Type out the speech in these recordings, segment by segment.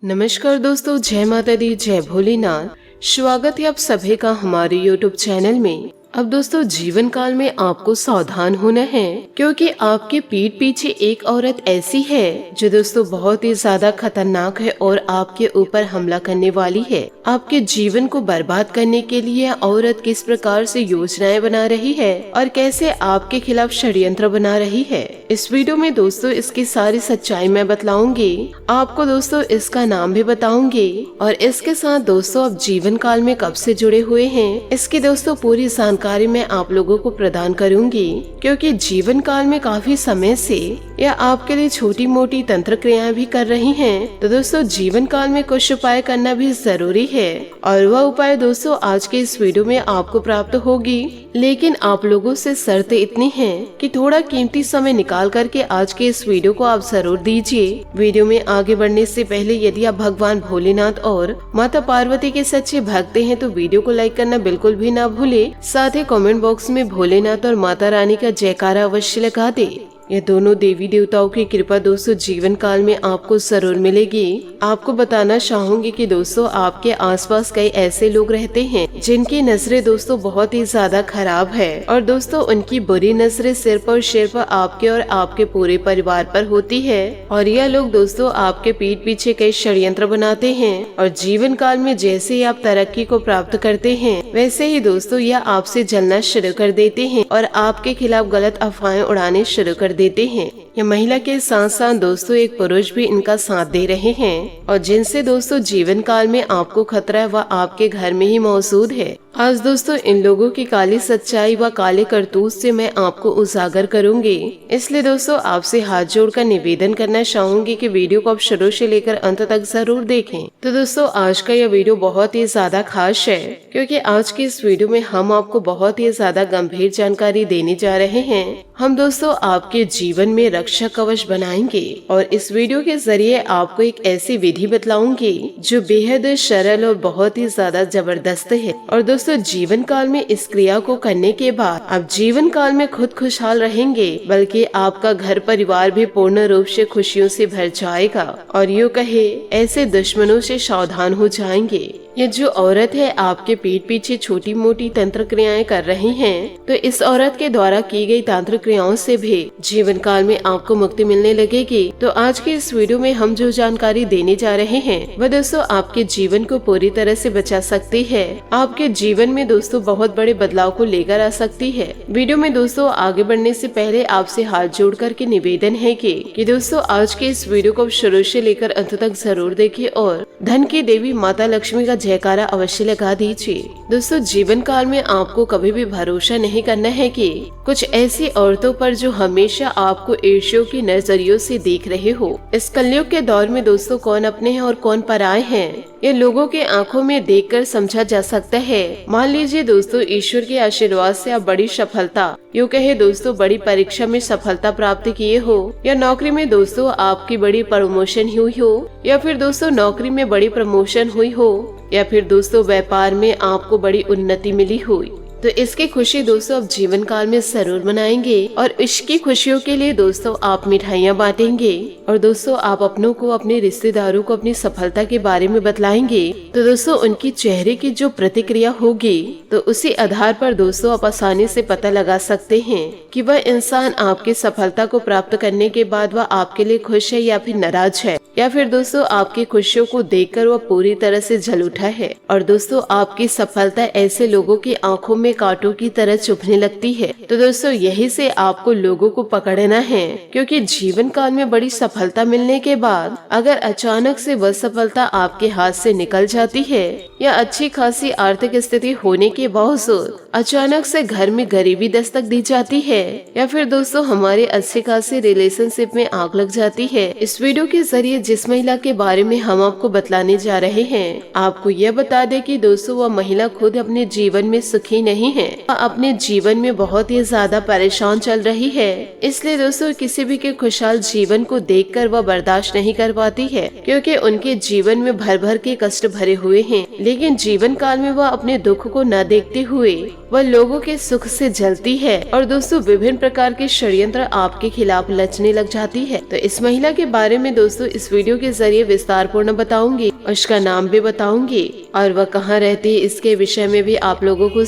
नमस्कार दोस्तों, जय माता दी, जय भोलेनाथ। स्वागत है आप सभी का हमारे YouTube चैनल में। अब दोस्तों, जीवन काल में आपको सावधान होना है, क्योंकि आपके पीठ पीछे एक औरत ऐसी है जो दोस्तों बहुत ही ज्यादा खतरनाक है और आपके ऊपर हमला करने वाली है। आपके जीवन को बर्बाद करने के लिए औरत किस प्रकार से योजनाएं बना रही है और कैसे आपके खिलाफ षड्यंत्र बना रही है, इस वीडियो में दोस्तों इसकी सारी सच्चाई मैं बतलाऊंगी। आपको दोस्तों इसका नाम भी बताऊंगी और इसके साथ दोस्तों आप जीवन काल में कब से जुड़े हुए हैं, इसकी दोस्तों पूरी जानकारी मैं आप लोगों को प्रदान करूंगी। क्योंकि जीवन काल में काफी समय से या आपके लिए छोटी मोटी तंत्र क्रियाएं भी कर रही हैं, तो दोस्तों जीवन काल में कुछ उपाय करना भी जरूरी है और वह उपाय दोस्तों आज के इस वीडियो में आपको प्राप्त होगी। लेकिन आप लोगों से शर्त इतनी है कि थोड़ा कीमती समय निकाल करके आज के इस वीडियो को आप जरूर दीजिए। वीडियो में आगे बढ़ने से पहले यदि आप भगवान भोलेनाथ और माता पार्वती के सच्चे भक्त हैं तो वीडियो को लाइक करना बिल्कुल भी ना भूले। साथ ही कमेंट बॉक्स में भोलेनाथ और माता रानी का जयकारा अवश्य लगा दे। ये दोनों देवी देवताओं की कृपा दोस्तों जीवन काल में आपको जरूर मिलेगी। आपको बताना चाहूंगी कि दोस्तों आपके आसपास कई ऐसे लोग रहते हैं जिनकी नजरें दोस्तों बहुत ही ज्यादा खराब है और दोस्तों उनकी बुरी नजरें सिर्फ और सिर्फ आपके और आपके पूरे परिवार पर होती है। और यह लोग दोस्तों आपके पीठ पीछे कई षड्यंत्र बनाते हैं और जीवन काल में जैसे ही आप तरक्की को प्राप्त करते हैं वैसे ही दोस्तों यह आपसे जलना शुरू कर देते हैं और आपके खिलाफ गलत अफवाहें उड़ाने शुरू कर देते हैं। ये महिला के साथ साथ दोस्तों एक पुरुष भी इनका साथ दे रहे हैं और जिनसे दोस्तों जीवन काल में आपको खतरा है वह आपके घर में ही मौजूद है। आज दोस्तों इन लोगों की काली सच्चाई व काले करतूत से मैं आपको उजागर करूंगी। इसलिए दोस्तों आपसे हाथ जोड़कर निवेदन करना चाहूंगी कि वीडियो को आप शुरू से लेकर अंत तक जरूर देखें। तो दोस्तों आज का यह वीडियो बहुत ही ज्यादा खास है, क्योंकि आज की इस वीडियो में हम आपको बहुत ही ज्यादा गंभीर जानकारी देने जा रहे हैं। हम दोस्तों आपके जीवन में रक्षा कवच बनाएंगे और इस वीडियो के जरिए आपको एक ऐसी विधि बतलाऊंगी जो बेहद सरल और बहुत ही ज्यादा जबरदस्त है। और दोस्तों जीवन काल में इस क्रिया को करने के बाद आप जीवन काल में खुद खुशहाल रहेंगे, बल्कि आपका घर परिवार भी पूर्ण रूप से खुशियों से भर जाएगा और यूँ कहे ऐसे दुश्मनों से सावधान हो जाएंगे। ये जो औरत है आपके पीठ पीछे छोटी मोटी तंत्र क्रियाएं कर रही हैं, तो इस औरत के द्वारा की गई तंत्र क्रियाओं से भी जीवन काल में आपको मुक्ति मिलने लगेगी। तो आज के इस वीडियो में हम जो जानकारी देने जा रहे हैं वह दोस्तों आपके जीवन को पूरी तरह से बचा सकती है, आपके जीवन में दोस्तों बहुत बड़े बदलाव को लेकर आ सकती है। वीडियो में दोस्तों आगे बढ़ने से पहले आपसे हाथ जोड़ करके निवेदन है कि दोस्तों आज के इस वीडियो को शुरू से लेकर अंत तक जरूर देखिए और धन की देवी माता लक्ष्मी का जयकारा अवश्य लगा दीजिए। दोस्तों जीवन काल में आपको कभी भी भरोसा नहीं करना है कि कुछ ऐसी औरतों पर जो हमेशा आपको ईर्ष्या की नजरियों से देख रहे हो। इस कलयुग के दौर में दोस्तों कौन अपने हैं और कौन पराए हैं ये लोगों के आंखों में देखकर समझा जा सकता है। मान लीजिए दोस्तों ईश्वर के आशीर्वाद से आप बड़ी सफलता, यूँ कहे दोस्तों बड़ी परीक्षा में सफलता प्राप्त किए हो, या नौकरी में दोस्तों आपकी बड़ी प्रमोशन हुई हो, या फिर दोस्तों नौकरी में बड़ी प्रमोशन हुई हो, या फिर दोस्तों व्यापार में आपको बड़ी उन्नति मिली हुई, तो इसकी खुशी दोस्तों आप जीवन काल में जरूर मनाएंगे और इसकी खुशियों के लिए दोस्तों आप मिठाइयाँ बांटेंगे और दोस्तों आप अपनों को, अपने रिश्तेदारों को अपनी सफलता के बारे में बतलाएंगे। तो दोस्तों उनकी चेहरे की जो प्रतिक्रिया होगी तो उसी आधार पर दोस्तों आप आसानी से पता लगा सकते हैं कि वह इंसान आपकी सफलता को प्राप्त करने के बाद वह आपके लिए खुश है या फिर नाराज है, या फिर दोस्तों आपकी खुशियों को देखकर वह पूरी तरह से जल उठा है। और दोस्तों आपकी सफलता ऐसे लोगों की आंखों में कांटों की तरह चुभने लगती है। तो दोस्तों यही से आपको लोगों को पकड़ना है, क्योंकि जीवन काल में बड़ी सफलता मिलने के बाद अगर अचानक से वह सफलता आपके हाथ से निकल जाती है या अच्छी खासी आर्थिक स्थिति होने के बावजूद अचानक से घर में गरीबी दस्तक दी जाती है, या फिर दोस्तों हमारे अच्छे खासे रिलेशनशिप में आग लग जाती है। इस वीडियो के जरिए जिस महिला के बारे में हम आपको बतलाने जा रहे हैं, आपको यह बता दे कि दोस्तों वह महिला खुद अपने जीवन में सुखी नहीं है, वह अपने जीवन में बहुत ही ज्यादा परेशान चल रही है। इसलिए दोस्तों किसी भी के खुशहाल जीवन को देखकर वह बर्दाश्त नहीं कर पाती है, क्योंकि उनके जीवन में भर भर के कष्ट भरे हुए हैं। लेकिन जीवन काल में वह अपने दुख को न देखते हुए वह लोगों के सुख से जलती है और दोस्तों विभिन्न प्रकार के षड्यंत्र आपके खिलाफ लचने लग जाती है। तो इस महिला के बारे में दोस्तों इस वीडियो के जरिए विस्तार पूर्ण बताऊंगी, उसका नाम भी बताऊंगी और वह कहाँ रहती है इसके विषय में भी आप लोगों को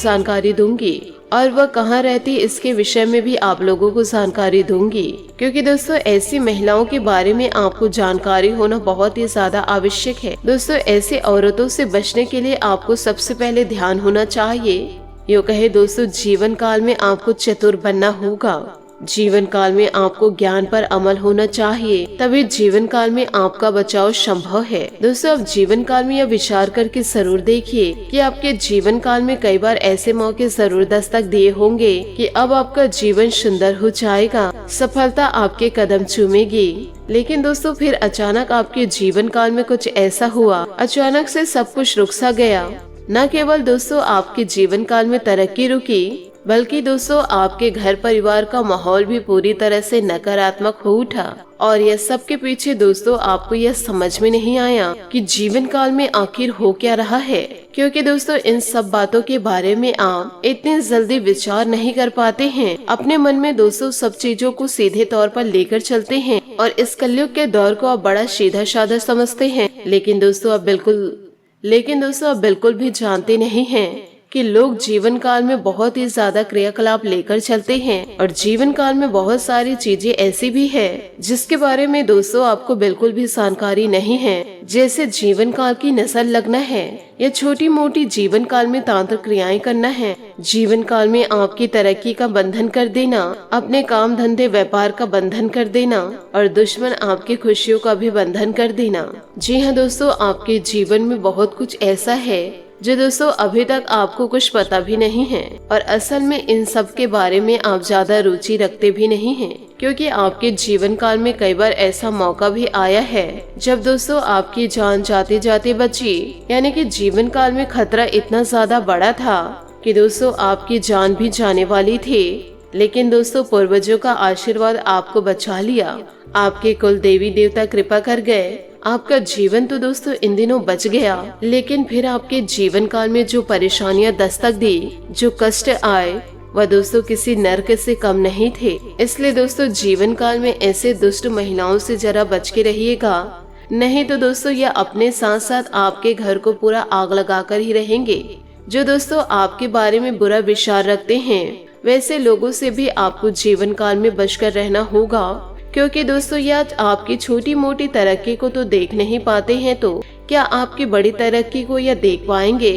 जानकारी दूंगी क्योंकि दोस्तों ऐसी महिलाओं के बारे में आपको जानकारी होना बहुत ही ज्यादा आवश्यक है। दोस्तों ऐसी औरतों से बचने के लिए आपको सबसे पहले ध्यान होना चाहिए। यूँ कहे दोस्तों जीवन काल में आपको चतुर बनना होगा, जीवन काल में आपको ज्ञान पर अमल होना चाहिए, तभी जीवन काल में आपका बचाव संभव है। दोस्तों अब जीवन काल में यह विचार करके जरूर देखिए कि आपके जीवन काल में कई बार ऐसे मौके जरूर दस्तक दिए होंगे कि अब आपका जीवन सुंदर हो जाएगा, सफलता आपके कदम चूमेगी। लेकिन दोस्तों फिर अचानक आपके जीवन काल में कुछ ऐसा हुआ, अचानक से सब कुछ रुक सा गया। न केवल दोस्तों आपके जीवन काल में तरक्की रुकी, बल्कि दोस्तों आपके घर परिवार का माहौल भी पूरी तरह से नकारात्मक हो उठा। और यह सब के पीछे दोस्तों आपको यह समझ में नहीं आया कि जीवन काल में आखिर हो क्या रहा है, क्योंकि दोस्तों इन सब बातों के बारे में आप इतनी जल्दी विचार नहीं कर पाते हैं। अपने मन में दोस्तों सब चीजों को सीधे तौर पर लेकर चलते हैं और इस कलयुग के दौर को आप बड़ा सीधा साधा समझते हैं। लेकिन दोस्तों आप बिल्कुल भी जानते नहीं हैं कि लोग जीवन काल में बहुत ही ज्यादा क्रियाकलाप लेकर चलते हैं और जीवन काल में बहुत सारी चीजें ऐसी भी है जिसके बारे में दोस्तों आपको बिल्कुल भी जानकारी नहीं है। जैसे जीवन काल की नजर लगना है या छोटी मोटी जीवन काल में तांत्रिक क्रियाएं करना है, जीवन काल में आपकी तरक्की का बंधन कर देना, अपने काम धंधे व्यापार का बंधन कर देना और दुश्मन आपकी खुशियों का भी बंधन कर देना। जी हाँ दोस्तों, आपके जीवन में बहुत कुछ ऐसा है जो दोस्तों अभी तक आपको कुछ पता भी नहीं है और असल में इन सब के बारे में आप ज्यादा रुचि रखते भी नहीं हैं, क्योंकि आपके जीवन काल में कई बार ऐसा मौका भी आया है जब दोस्तों आपकी जान जाते जाते बची, यानी कि जीवन काल में खतरा इतना ज्यादा बड़ा था कि दोस्तों आपकी जान भी जाने वाली थी। लेकिन दोस्तों पूर्वजों का आशीर्वाद आपको बचा लिया, आपके कुल देवी देवता कृपा कर गए, आपका जीवन तो दोस्तों इन दिनों बच गया। लेकिन फिर आपके जीवन काल में जो परेशानियां दस्तक दी, जो कष्ट आए, वह दोस्तों किसी नर्क से कम नहीं थे। इसलिए दोस्तों जीवन काल में ऐसे दुष्ट महिलाओं से जरा बच के रहिएगा, नहीं तो दोस्तों यह अपने साथ साथ आपके घर को पूरा आग लगाकर ही रहेंगे। जो दोस्तों आपके बारे में बुरा विचार रखते हैं, वैसे लोगों से भी आपको जीवन काल में बचकर रहना होगा, क्योंकि दोस्तों यह आपकी छोटी मोटी तरक्की को तो देख नहीं पाते हैं, तो क्या आपकी बड़ी तरक्की को यह देख पाएंगे।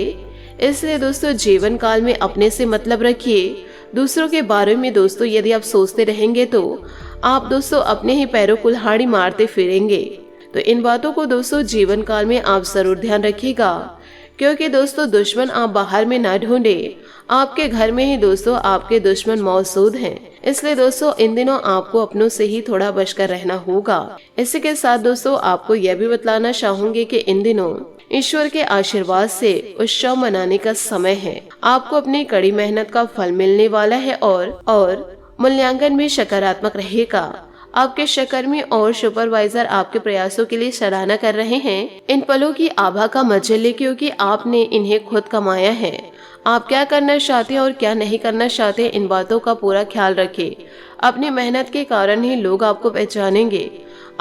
इसलिए दोस्तों जीवन काल में अपने से मतलब रखिए। दूसरों के बारे में दोस्तों यदि आप सोचते रहेंगे तो आप दोस्तों अपने ही पैरों कुल्हाड़ी मारते फिरेंगे। तो इन बातों को दोस्तों जीवन काल में आप जरूर ध्यान रखिएगा, क्योंकि दोस्तों दुश्मन आप बाहर में ना ढूंढे, आपके घर में ही दोस्तों आपके दुश्मन मौजूद हैं। इसलिए दोस्तों इन दिनों आपको अपनों से ही थोड़ा बचकर रहना होगा। इसी के साथ दोस्तों आपको यह भी बतलाना चाहूंगी कि इन दिनों ईश्वर के आशीर्वाद से उत्सव मनाने का समय है। आपको अपनी कड़ी मेहनत का फल मिलने वाला है और मूल्यांकन भी सकारात्मक रहेगा। आपके सहकर्मी और सुपरवाइजर आपके प्रयासों के लिए सराहना कर रहे हैं। इन पलों की आभा का मजा ले, क्योंकि आपने इन्हें खुद कमाया है। आप क्या करना चाहते हैं और क्या नहीं करना चाहते, इन बातों का पूरा ख्याल रखें। अपनी मेहनत के कारण ही लोग आपको पहचानेंगे।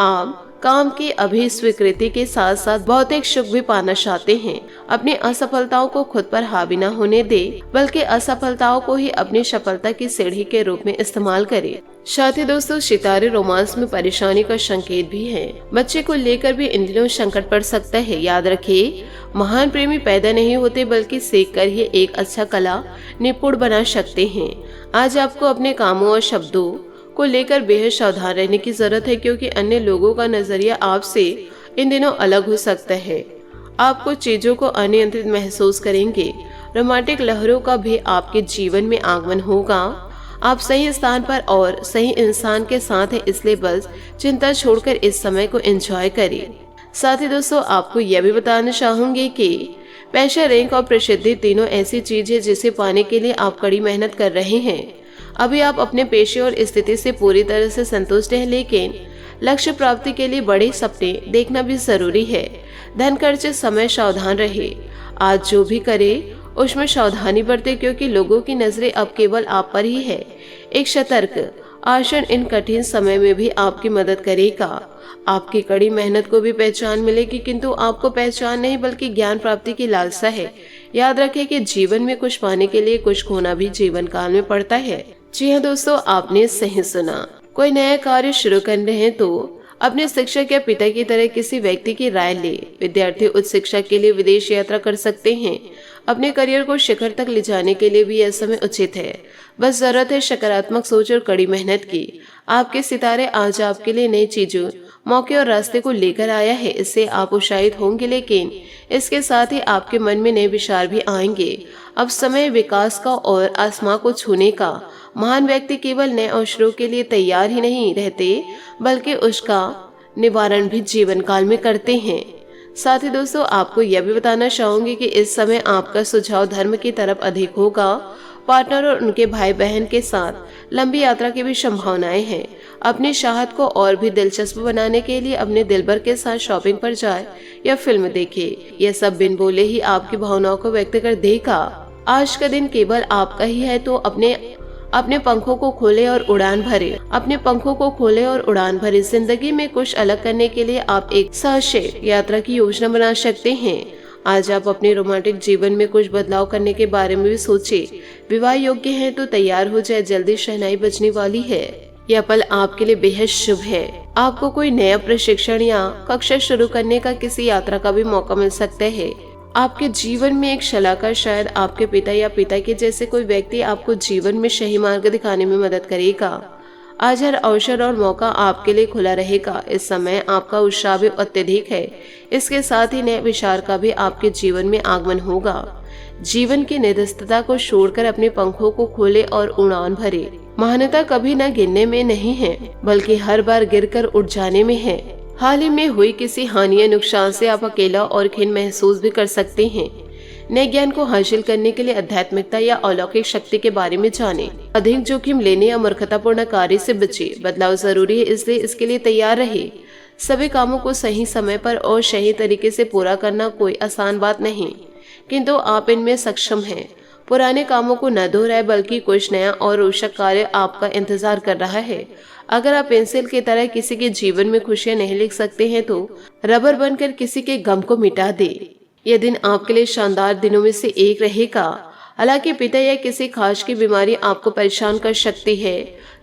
आप काम की अभी स्वीकृति के साथ साथ भौतिक सुख भी पाना चाहते हैं। अपनी असफलताओं को खुद पर हावी न होने दे, बल्कि असफलताओं को ही अपनी सफलता की सीढ़ी के रूप में इस्तेमाल करें। साथ ही दोस्तों सितारे रोमांस में परेशानी का संकेत भी है। बच्चे को लेकर भी इन दिनों संकट पड़ सकता है। याद रखिए, महान प्रेमी पैदा नहीं होते, बल्कि सीख कर ही एक अच्छा कला निपुण बना सकते हैं। आज आपको अपने कामों और शब्दों को लेकर बेहद सावधान रहने की जरूरत है, क्योंकि अन्य लोगों का नजरिया आपसे इन दिनों अलग हो सकता है। आप कुछ चीजों को अनियंत्रित महसूस करेंगे। रोमांटिक लहरों का भी आपके जीवन में आगमन होगा। आप सही स्थान पर और सही इंसान के साथ हैं, इसलिए बस चिंता छोड़कर इस समय को एंजॉय करें। साथ ही दोस्तों आपको यह भी बताना चाहूंगी कि पैसा, रैंक और प्रसिद्धि तीनों ऐसी चीज है जिसे पाने के लिए आप कड़ी मेहनत कर रहे हैं। अभी आप अपने पेशे और स्थिति से पूरी तरह से संतुष्ट हैं, लेकिन लक्ष्य प्राप्ति के लिए बड़े सपने देखना भी जरूरी है। धन खर्च समय सावधान रहे। आज जो भी करे उसमें सावधानी बरतें क्योंकि लोगों की नजरें अब केवल आप पर ही है। एक सतर्क आसन इन कठिन समय में भी आपकी मदद करेगा। आपकी कड़ी मेहनत को भी पहचान मिलेगी, किंतु आपको पहचान नहीं बल्कि ज्ञान प्राप्ति की लालसा है। याद रखें कि जीवन में कुछ पाने के लिए कुछ खोना भी जीवन काल में पड़ता है। जी हाँ दोस्तों, आपने सही सुना। कोई नया कार्य शुरू कर रहे हैं तो अपने शिक्षक या पिता की तरह किसी व्यक्ति की राय ले। विद्यार्थी उच्च शिक्षा के लिए विदेश यात्रा कर सकते हैं। अपने करियर को शिखर तक ले जाने के लिए भी यह समय उचित है। बस जरूरत है सकारात्मक सोच और कड़ी मेहनत की। आपके सितारे आज आपके लिए नई चीजों, मौके और रास्ते को लेकर आया है। इससे आप उत्साहित होंगे, लेकिन इसके साथ ही आपके मन में नए विचार भी आएंगे। अब समय विकास का और आसमां को छूने का। महान व्यक्ति केवल नए अवसरों के लिए तैयार ही नहीं रहते, बल्कि उसका निवारण भी जीवन काल में करते हैं। साथ ही दोस्तों, आपको यह भी बताना चाहूंगी कि इस समय आपका सुझाव धर्म की तरफ अधिक होगा। पार्टनर और उनके भाई बहन के साथ लंबी यात्रा की भी संभावनाएं हैं। अपनी चाहत को और भी दिलचस्प बनाने के लिए अपने दिलबर के साथ शॉपिंग पर जाए या फिल्म देखे। यह सब बिन बोले ही आपकी भावनाओं को व्यक्त कर देगा। आज का दिन केवल आपका ही है, तो अपने पंखों को खोले और उड़ान भरे। अपने पंखों को खोले और उड़ान भरे। जिंदगी में कुछ अलग करने के लिए आप एक साहसिक यात्रा की योजना बना सकते हैं। आज आप अपने रोमांटिक जीवन में कुछ बदलाव करने के बारे में भी सोचे। विवाह योग्य हैं तो तैयार हो जाए, जल्दी शहनाई बजने वाली है। यह पल आपके लिए बेहद शुभ है। आपको कोई नया प्रशिक्षण या कक्षा शुरू करने का, किसी यात्रा का भी मौका मिल सकता है। आपके जीवन में एक सलाहकार, शायद आपके पिता या पिता के जैसे कोई व्यक्ति, आपको जीवन में सही मार्ग दिखाने में मदद करेगा। आज हर अवसर और मौका आपके लिए खुला रहेगा। इस समय आपका उत्साह भी अत्यधिक है। इसके साथ ही नए विचार का भी आपके जीवन में आगमन होगा। जीवन की निरस्तता को छोड़कर अपने पंखों को खोले और उड़ान भरे। महानता कभी न गिरने में नहीं है, बल्कि हर बार गिरकर उठ जाने में है। हाल ही में हुई किसी हानि या नुकसान से आप अकेला और खिन्न महसूस भी कर सकते हैं। नए ज्ञान को हासिल करने के लिए आध्यात्मिकता या अलौकिक शक्ति के बारे में जानें। अधिक जोखिम लेने या मूर्खतापूर्ण कार्य से बचे। बदलाव जरूरी है, इसलिए इसके लिए तैयार रहे। सभी कामों को सही समय पर और सही तरीके से पूरा करना कोई आसान बात नहीं, किंतु आप इनमें सक्षम हैं। पुराने कामों को न दोहराए, बल्कि कुछ नया और रोचक कार्य आपका इंतजार कर रहा है। अगर आप पेंसिल की तरह किसी के जीवन में खुशियां नहीं लिख सकते हैं, तो रबर बनकर किसी के गम को मिटा दे। यह दिन आपके लिए शानदार दिनों में से एक रहेगा। हालांकि पिता या किसी खास की बीमारी आपको परेशान कर सकती है।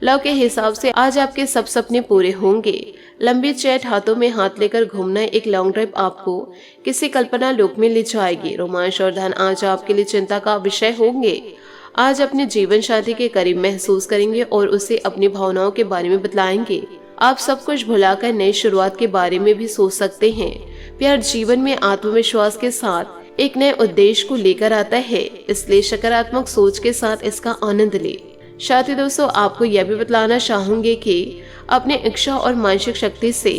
लव के हिसाब से आज आपके सब सपने पूरे होंगे। लंबी चैट, हाथों में हाथ लेकर घूमना, एक लॉन्ग ड्राइव आपको किसी कल्पना लोक में ले जाएगी। रोमांच और धन आज आपके लिए चिंता का विषय होंगे। आज अपने जीवन साथी के करीब महसूस करेंगे और उसे अपनी भावनाओं के बारे में बतलाएंगे। आप सब कुछ भुलाकर नई शुरुआत के बारे में भी सोच सकते हैं। प्यार जीवन में आत्मविश्वास के साथ एक नए उद्देश्य को लेकर आता है, इसलिए सकारात्मक सोच के साथ इसका आनंद ले। साथ ही दोस्तों, आपको यह भी बतलाना चाहूंगे कि अपने इच्छा और मानसिक शक्ति से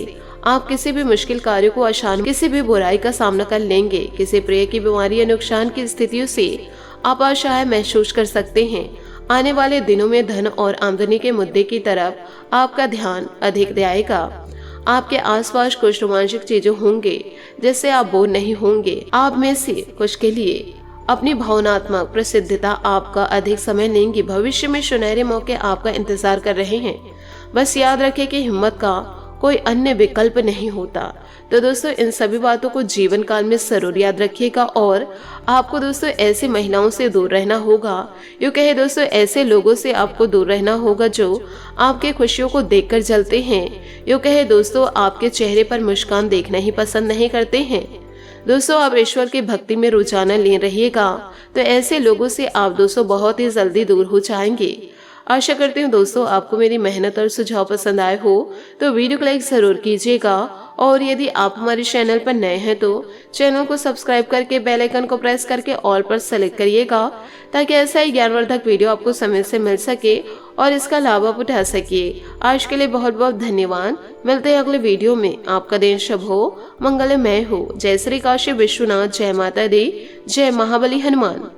आप किसी भी मुश्किल कार्य को आसान, किसी भी बुराई का सामना कर लेंगे। किसी प्रिय की बीमारी या नुकसान की स्थितियों से आप असहाय महसूस कर सकते हैं। आने वाले दिनों में धन और आमदनी के मुद्दे की तरफ आपका ध्यान अधिक जाएगा। आपके आसपास कुछ रोमांचक चीजें होंगे जिससे आप बोर नहीं होंगे। आप में से कुछ के लिए अपनी भावनात्मक प्रसिद्धता आपका अधिक समय लेंगी। भविष्य में सुनहरे मौके आपका इंतजार कर रहे हैं। बस याद रखें कि हिम्मत का कोई अन्य विकल्प नहीं होता। तो दोस्तों, इन सभी बातों को जीवन काल में जरूर याद रखिएगा। और आपको दोस्तों ऐसी महिलाओं से दूर रहना होगा, यूँ कहे दोस्तों ऐसे लोगों से आपको दूर रहना होगा जो आपके खुशियों को देखकर जलते हैं। यूँ कहे दोस्तों आपके चेहरे पर मुस्कान देखना ही पसंद नहीं करते हैं। दोस्तों, आप ईश्वर की भक्ति में रुझान ले रहिएगा, तो ऐसे लोगों से आप दोस्तों बहुत ही जल्दी दूर हो जाएंगे। आशा करती हूँ दोस्तों आपको मेरी मेहनत और सुझाव पसंद आए हो, तो वीडियो को लाइक जरूर कीजिएगा। और यदि आप हमारे चैनल पर नए हैं तो चैनल को सब्सक्राइब करके बेल आइकन को प्रेस करके ऑल पर सेलेक्ट करिएगा, ताकि ऐसा ही ज्ञानवर्धक वीडियो आपको समय से मिल सके और इसका लाभ आप उठा सकिए। आज के लिए बहुत बहुत धन्यवाद। मिलते हैं अगले वीडियो में। आपका दिन शुभ हो, मंगलमय हो। जय श्री काशी विश्वनाथ, जय माता दी, जय महाबली हनुमान।